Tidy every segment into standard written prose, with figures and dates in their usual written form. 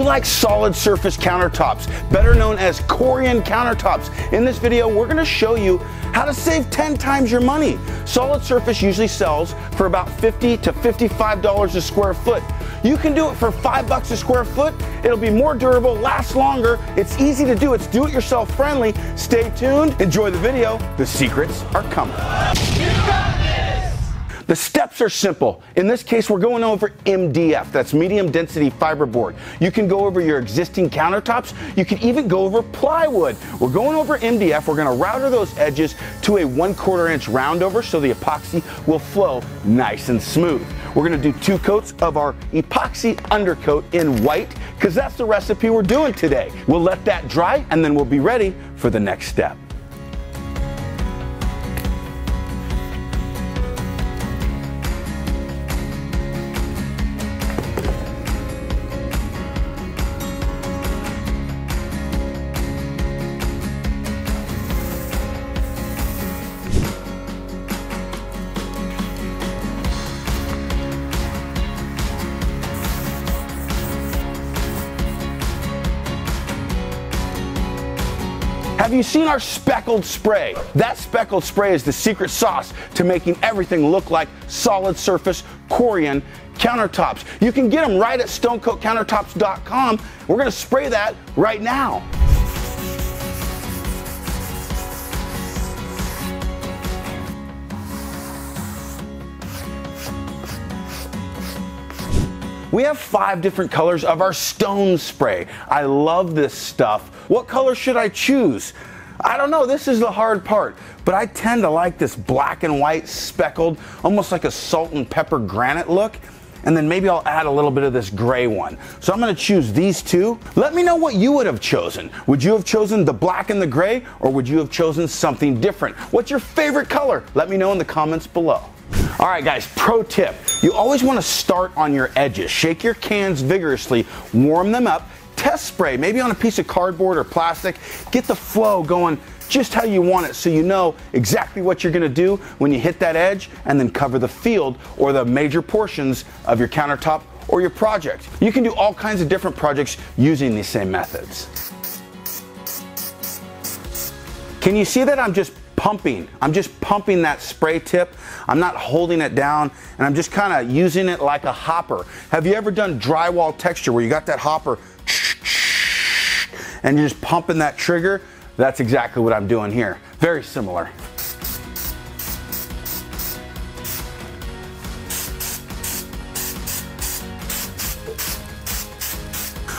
like solid surface countertops, better known as Corian countertops? In this video, we're going to show you how to save 10 times your money. Solid surface usually sells for about $50 to $55 a square foot. You can do it for $5 a square foot. It'll be more durable, last longer. It's easy to do. It's do-it-yourself friendly. Stay tuned. Enjoy the video. The secrets are coming. The steps are simple. In this case, we're going over MDF, that's medium density fiberboard. You can go over your existing countertops. You can even go over plywood. We're going over MDF. We're going to router those edges to a 1/4 inch roundover so the epoxy will flow nice and smooth. We're going to do 2 coats of our epoxy undercoat in white because that's the recipe we're doing today. We'll let that dry and then we'll be ready for the next step. Have you seen our speckled spray? That speckled spray is the secret sauce to making everything look like solid surface Corian countertops. You can get them right at stonecoatcountertops.com. We're going to spray that right now. We have 5 different colors of our stone spray. I love this stuff. What color should I choose? I don't know, this is the hard part, but I tend to like this black and white speckled, almost like a salt and pepper granite look. And then maybe I'll add a little bit of this gray one. So I'm gonna choose these 2. Let me know what you would have chosen. Would you have chosen the black and the gray, or would you have chosen something different? What's your favorite color? Let me know in the comments below. All right guys, pro tip. You always want to start on your edges. Shake your cans vigorously, warm them up, test spray, maybe on a piece of cardboard or plastic. Get the flow going just how you want it so you know exactly what you're going to do when you hit that edge, and then cover the field or the major portions of your countertop or your project. You can do all kinds of different projects using these same methods. Can you see that I'm just pumping? I'm just pumping that spray tip. I'm not holding it down, and I'm just kind of using it like a hopper. Have you ever done drywall texture where you got that hopper and you're just pumping that trigger? That's exactly what I'm doing here. Very similar.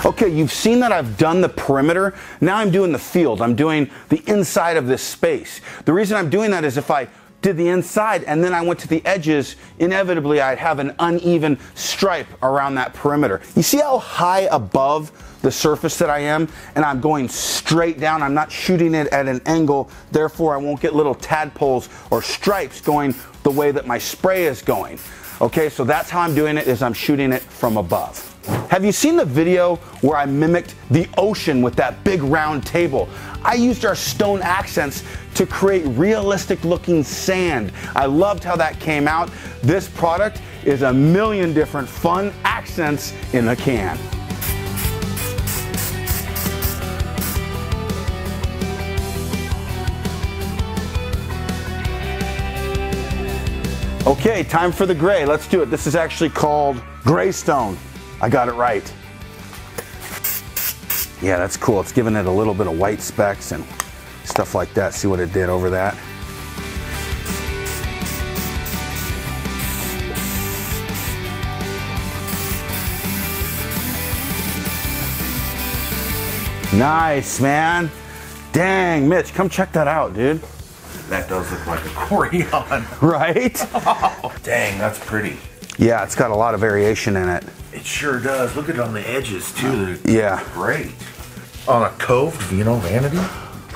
Okay, you've seen that I've done the perimeter. Now I'm doing the field. I'm doing the inside of this space. The reason I'm doing that is if I did the inside and then I went to the edges, inevitably I'd have an uneven stripe around that perimeter. You see how high above the surface that I am? And I'm going straight down. I'm not shooting it at an angle, therefore I won't get little tadpoles or stripes going the way that my spray is going. Okay, so that's how I'm doing it, is I'm shooting it from above. Have you seen the video where I mimicked the ocean with that big round table? I used our stone accents to create realistic looking sand. I loved how that came out. This product is a million different fun accents in a can. Okay, time for the gray. Let's do it. This is actually called gray stone. I got it right. Yeah, that's cool. It's giving it a little bit of white specks and stuff like that. See what it did over that? Nice, man. Dang, Mitch, come check that out, dude. That does look like a Corian. Right? Oh, dang, that's pretty. Yeah, it's got a lot of variation in it. It sure does. Look at it on the edges too. Yeah. Great. On a coved, you know, vanity.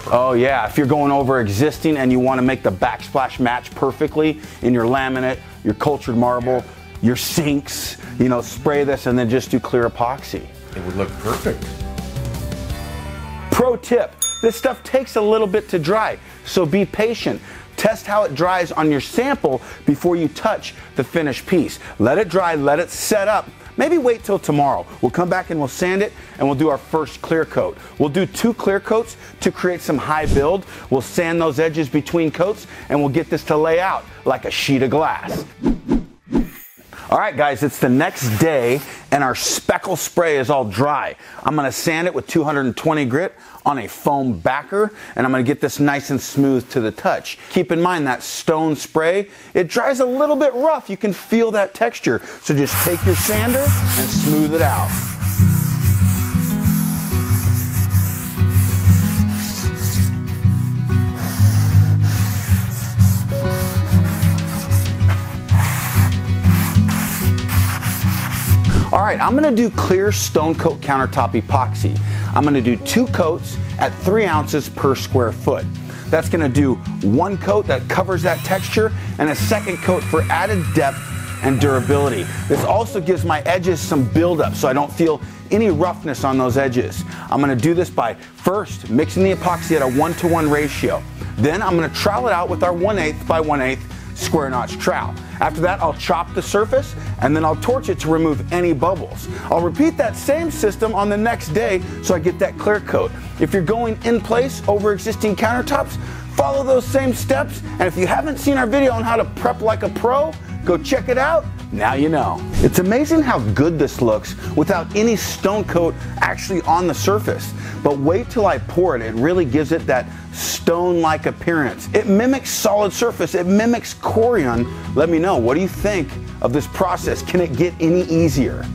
Oh yeah, if you're going over existing and you want to make the backsplash match perfectly in your laminate, your cultured marble, your sinks, you know, spray this and then just do clear epoxy. It would look perfect. Pro tip, this stuff takes a little bit to dry, so be patient. Test how it dries on your sample before you touch the finished piece. Let it dry, let it set up maybe wait till tomorrow. We'll come back and we'll sand it and we'll do our first clear coat. We'll do 2 clear coats to create some high build. We'll sand those edges between coats and we'll get this to lay out like a sheet of glass. All right, guys, it's the next day and our speckle spray is all dry. I'm gonna sand it with 220 grit on a foam backer, and I'm gonna get this nice and smooth to the touch. Keep in mind that stone spray, it dries a little bit rough. You can feel that texture. So just take your sander and smooth it out. All right, I'm gonna do clear stone coat countertop epoxy. I'm gonna do 2 coats at 3 ounces per square foot. That's gonna do 1 coat that covers that texture and a 2nd coat for added depth and durability. This also gives my edges some buildup so I don't feel any roughness on those edges. I'm gonna do this by first mixing the epoxy at a 1-to-1 ratio. Then I'm gonna trowel it out with our 1/8 by 1/8 square notch trowel. After that, I'll chop the surface and then I'll torch it to remove any bubbles. I'll repeat that same system on the next day so I get that clear coat. If you're going in place over existing countertops, follow those same steps. And if you haven't seen our video on how to prep like a pro, go check it out. Now you know. It's amazing how good this looks without any stone coat actually on the surface. But wait till I pour it, it really gives it that stone-like appearance. It mimics solid surface, it mimics Corian. Let me know, what do you think of this process? Can it get any easier?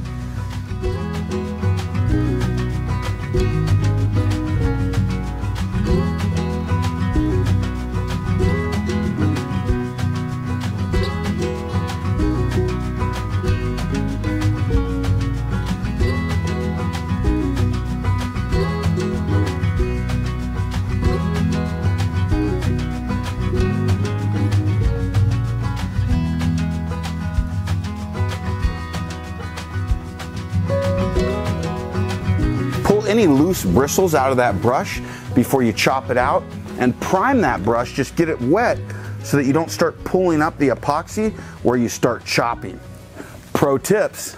Any loose bristles out of that brush before you chop it out, and prime that brush. Just get it wet so that you don't start pulling up the epoxy where you start chopping. Pro tips: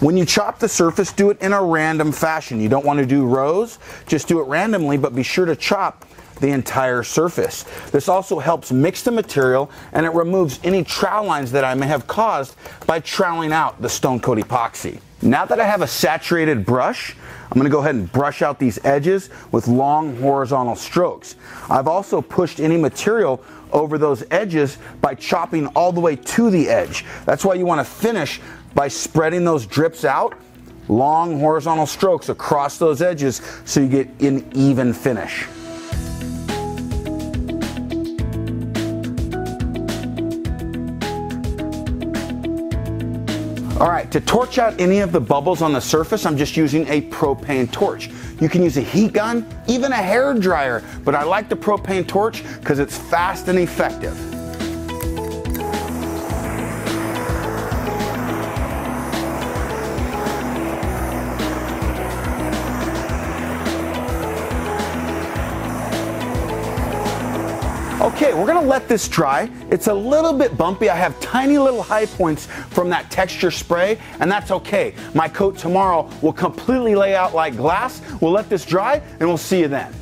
when you chop the surface, do it in a random fashion. You don't want to do rows, just do it randomly, but be sure to chop the entire surface. This also helps mix the material and it removes any trowel lines that I may have caused by troweling out the stone coat epoxy. Now that I have a saturated brush, I'm gonna go ahead and brush out these edges with long horizontal strokes. I've also pushed any material over those edges by chopping all the way to the edge. That's why you wanna finish by spreading those drips out, long horizontal strokes across those edges so you get an even finish. All right, to torch out any of the bubbles on the surface, I'm just using a propane torch. You can use a heat gun, even a hair dryer, but I like the propane torch because it's fast and effective. Okay, we're gonna let this dry. It's a little bit bumpy. I have tiny little high points from that texture spray, and that's okay. My coat tomorrow will completely lay out like glass. We'll let this dry, and we'll see you then.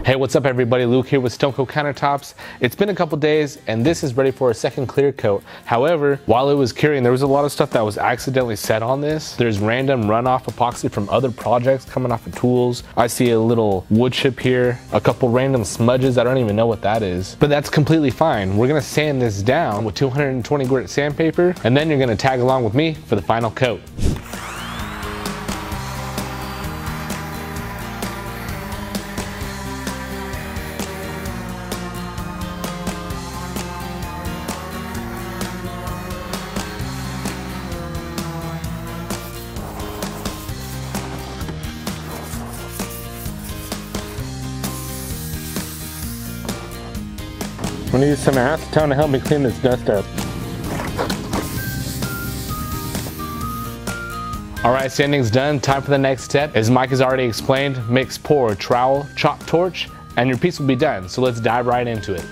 Hey, what's up everybody? Luke here with Stone Coat Countertops. It's been a couple days and this is ready for a second clear coat. However, while it was curing, there was a lot of stuff that was accidentally set on this. There's random runoff epoxy from other projects coming off of tools. I see a little wood chip here, a couple random smudges. I don't even know what that is, but that's completely fine. We're gonna sand this down with 220 grit sandpaper, and then you're gonna tag along with me for the final coat. I'm gonna use some acetone to help me clean this dust up. All right, sanding's done. Time for the next step. As Mike has already explained, mix, pour, trowel, chop, torch, and your piece will be done. So let's dive right into it.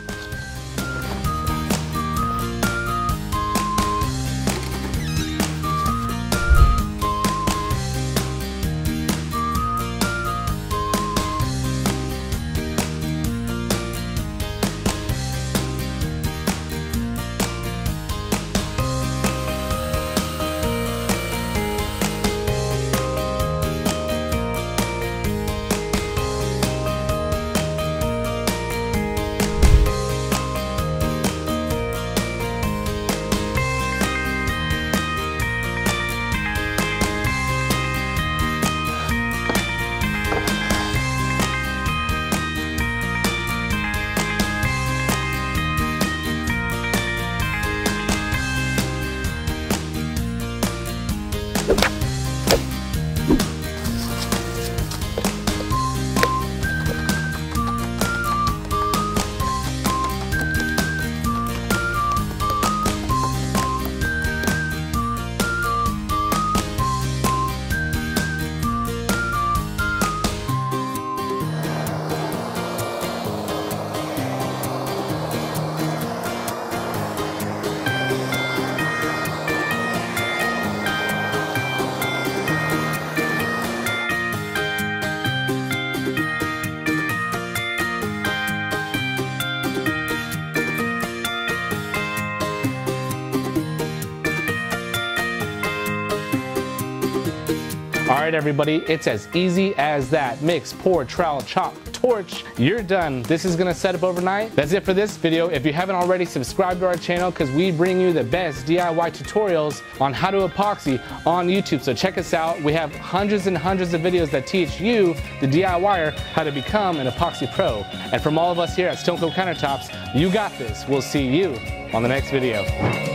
All right, everybody, it's as easy as that. Mix, pour, trowel, chop, torch, you're done. This is gonna set up overnight. That's it for this video. If you haven't already, subscribe to our channel because we bring you the best DIY tutorials on how to epoxy on YouTube. So check us out. We have hundreds and hundreds of videos that teach you, the DIYer, how to become an epoxy pro. And from all of us here at Stone Cold Countertops, you got this. We'll see you on the next video.